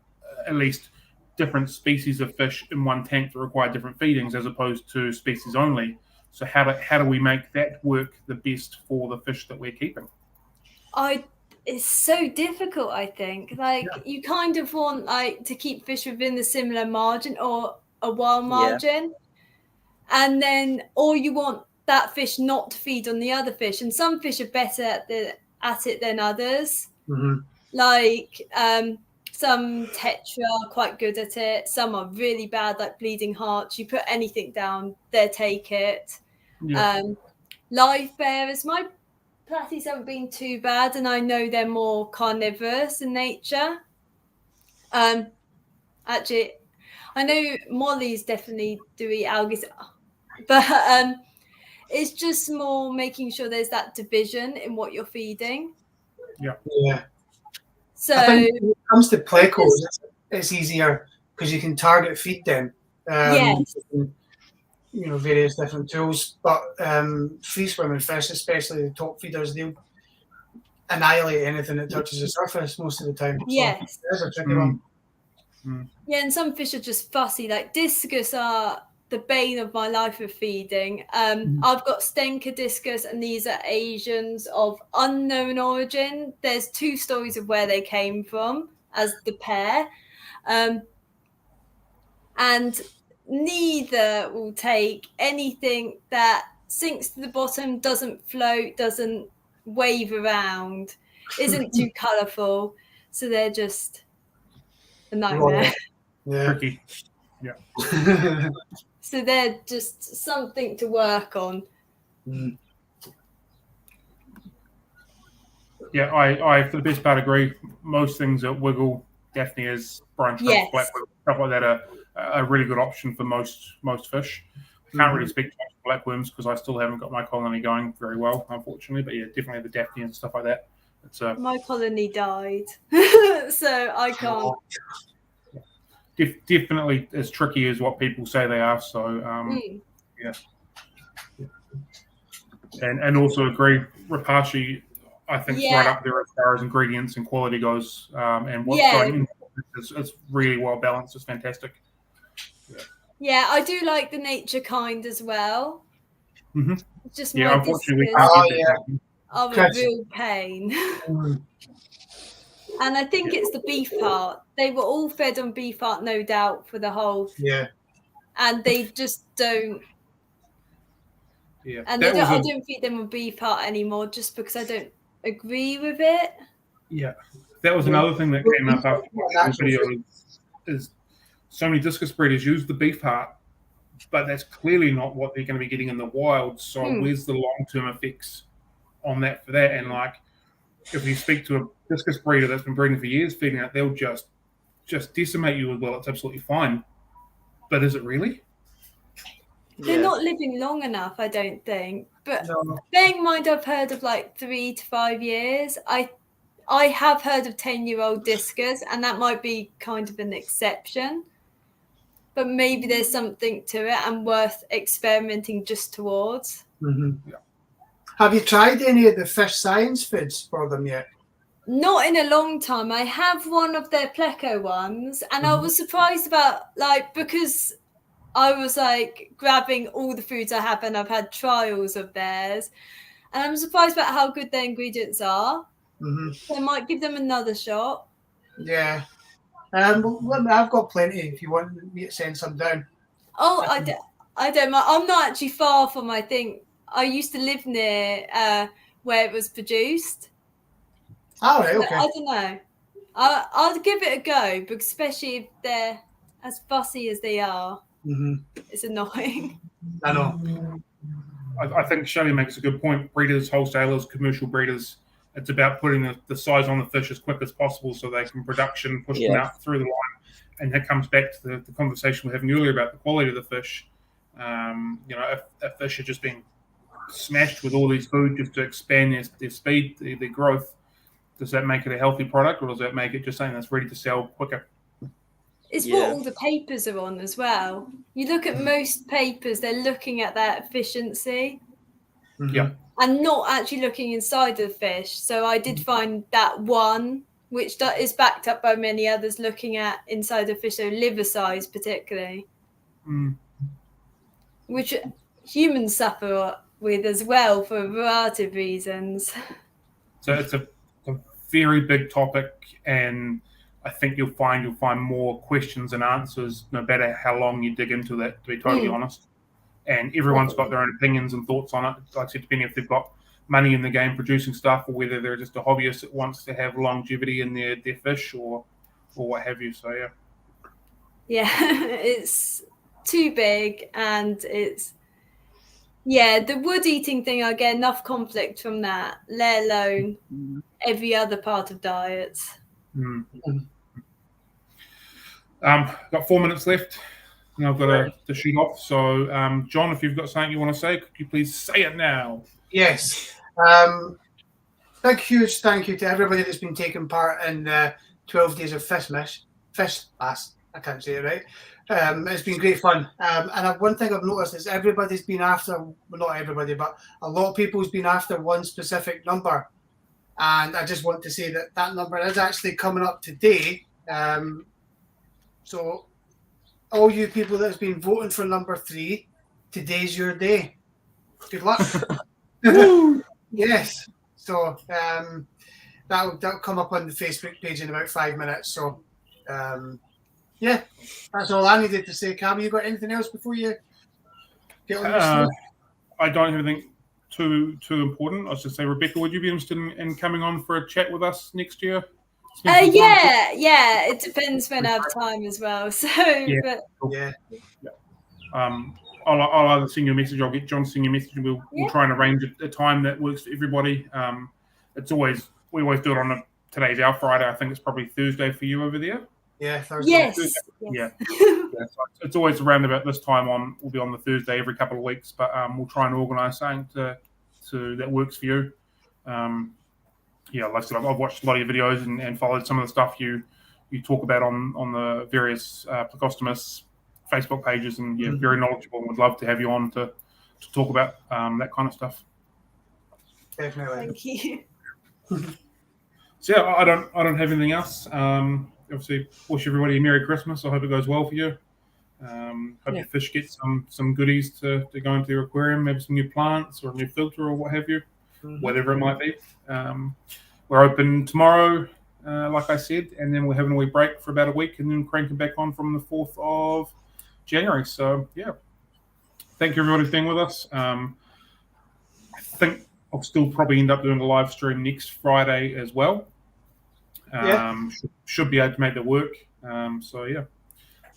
at least different species of fish in one tank that require different feedings as opposed to species only. So how do we make that work the best for the fish that we're keeping? It's so difficult, I think. Like you kind of want like to keep fish within the similar margin or a wild margin. And then, or you want that fish not to feed on the other fish. And some fish are better at it than others. Mhm. Like some tetra are quite good at it. Some are really bad, like bleeding hearts. You put anything down, they'll take it. Live bearers, my platies haven't been too bad, and I know they're more carnivorous in nature. Actually, I know mollies definitely do eat algae, but it's just more making sure there's that division in what you're feeding. Yeah. So I think when it comes to plecos, it's easier because you can target feed them. Yes. You know, various different tools, but free swimming fish, especially the top feeders, they'll annihilate anything that touches the surface most of the time. Yes. So there's a tricky one. Yeah, and some fish are just fussy. Like discus are the bane of my life of feeding. I've got Stenker discus, and these are Asians of unknown origin. There's 2 stories of where they came from as the pair. And neither will take anything that sinks to the bottom, doesn't float, doesn't wave around. isn't too colourful, so they're just a nightmare. Yeah. Tricky. So they're just something to work on. Mm. Yeah, I for the best part agree. Most things that wiggle, Daphnias, brine shrimp, Yes. black worms, stuff like that are a really good option for most fish. Can't really speak to black worms because I still haven't got my colony going very well, unfortunately. But yeah, definitely the Daphnia and stuff like that. It's My colony died, so I can't. definitely as tricky as what people say they are. So yeah, and also agree, Rapashi, I think it's right up there as far as ingredients and quality goes, and what's going in. It's really well balanced. It's fantastic. Yeah, I do like the nature kind as well. Mm-hmm. Just Yeah, my unfortunately, we discus can't get that. are a real pain. And I think it's the beef heart. They were all fed on beef heart, no doubt, for the whole. Yeah. And they just don't. Yeah. And I don't feed them on beef heart anymore, just because I don't agree with it. Yeah, that was another thing that came up after watching the video. Is so many discus breeders use the beef heart, but that's clearly not what they're going to be getting in the wild. So where's the long-term effects on that for that? And like, if you speak to a discus breeder that's been breeding for years, feeding it, they'll just decimate you as well. It's absolutely fine, but is it really? They're not living long enough, I don't think. But bearing in mind, I've heard of like 3 to 5 years. I have heard of 10-year-old discus, and that might be kind of an exception. But maybe there's something to it and worth experimenting just towards. Mm-hmm. Yeah. Have you tried any of the fish science foods for them yet? Not in a long time. I have one of their Pleco ones, and I was surprised about, like, because I was like grabbing all the foods I have, and I've had trials of theirs, and I'm surprised about how good their ingredients are. So I might give them another shot. Yeah. I've got plenty if you want me to send some down. Oh, I don't mind. I'm not actually far from, I think, I used to live near where it was produced. Oh, right, okay. I don't know. I'll give it a go, because especially if they're as fussy as they are. It's annoying. I know. I think Shelley makes a good point. Breeders, wholesalers, commercial breeders, it's about putting the size on the fish as quick as possible so they can production, push them out through the line. And that comes back to the conversation we were having earlier about the quality of the fish. If fish are just being smashed with all these food just to expand their speed, their growth, does that make it a healthy product, or does that make it just something that's ready to sell quicker? It's what all the papers are on as well. You look at most papers, they're looking at that efficiency. Yeah. And not actually looking inside the fish. So I did find that one, which is backed up by many others, looking at inside the fish, so liver size particularly, which humans suffer with as well for a variety of reasons. So it's a very big topic, and I think you'll find more questions and answers no matter how long you dig into that, to be totally honest. And everyone's got their own opinions and thoughts on it. Like I said, depending if they've got money in the game producing stuff, or whether they're just a hobbyist that wants to have longevity in their fish, or what have you. So yeah, it's too big, and it's the wood eating thing. I get enough conflict from that, let alone every other part of diets. Got 4 minutes left. And I've got to shoot off. So, John, if you've got something you want to say, could you please say it now? Yes. Big, huge thank you to everybody that's been taking part in 12 days of Fish Bass. I can't say it right. It's been great fun. And one thing I've noticed is everybody's been after, well, not everybody, but a lot of people's been after one specific number. And I just want to say that number is actually coming up today. So all you people that's been voting for number 3, today's your day. Good luck. Yes. So that'll come up on the Facebook page in about 5 minutes. So that's all I needed to say. Cam, you got anything else before you get on your sleep? I don't have anything too important. I was just say, Rebecca, would you be interested in coming on for a chat with us next year? Yeah. It depends when I have time as well. So, but Yeah. I'll either send you a message. I'll get John to send you a message, and we'll try and arrange a time that works for everybody. We always do it on today's our Friday. I think it's probably Thursday for you over there. Yeah, Thursday. yes. Yeah. So it's always around about this time we'll be on the Thursday every couple of weeks, but we'll try and organise something to that works for you. Like I said, I've watched a lot of your videos and followed some of the stuff you talk about on the various Plecostomus Facebook pages, and very knowledgeable, and would love to have you on to talk about that kind of stuff. Definitely. Thank you. So I don't have anything else. Obviously, wish everybody a Merry Christmas. I hope it goes well for you. Hope your fish get some goodies to go into your aquarium, maybe some new plants or a new filter or what have you, whatever it might be. We're open tomorrow, like I said, and then we're having a wee break for about a week, and then cranking back on from the 4th of January. So thank you everybody for being with us. I think I'll still probably end up doing a live stream next Friday as well. Should be able to make that work. Other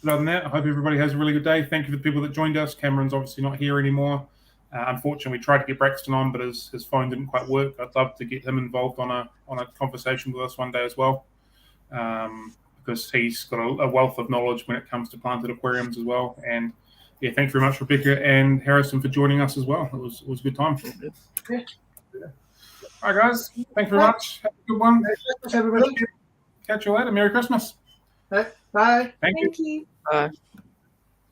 than that, I hope everybody has a really good day. Thank you for the people that joined us. Cameron's obviously not here anymore. Unfortunately, we tried to get Braxton on, but his phone didn't quite work. I'd love to get him involved on a conversation with us one day as well, because he's got a wealth of knowledge when it comes to planted aquariums as well. And thanks very much, Rebecca and Harrison, for joining us as well. It was a good time. All right, guys. Thanks very much. Have a good one. Merry Christmas, everybody. Catch you later. Merry Christmas. Bye. Thank you. Thank you. Bye.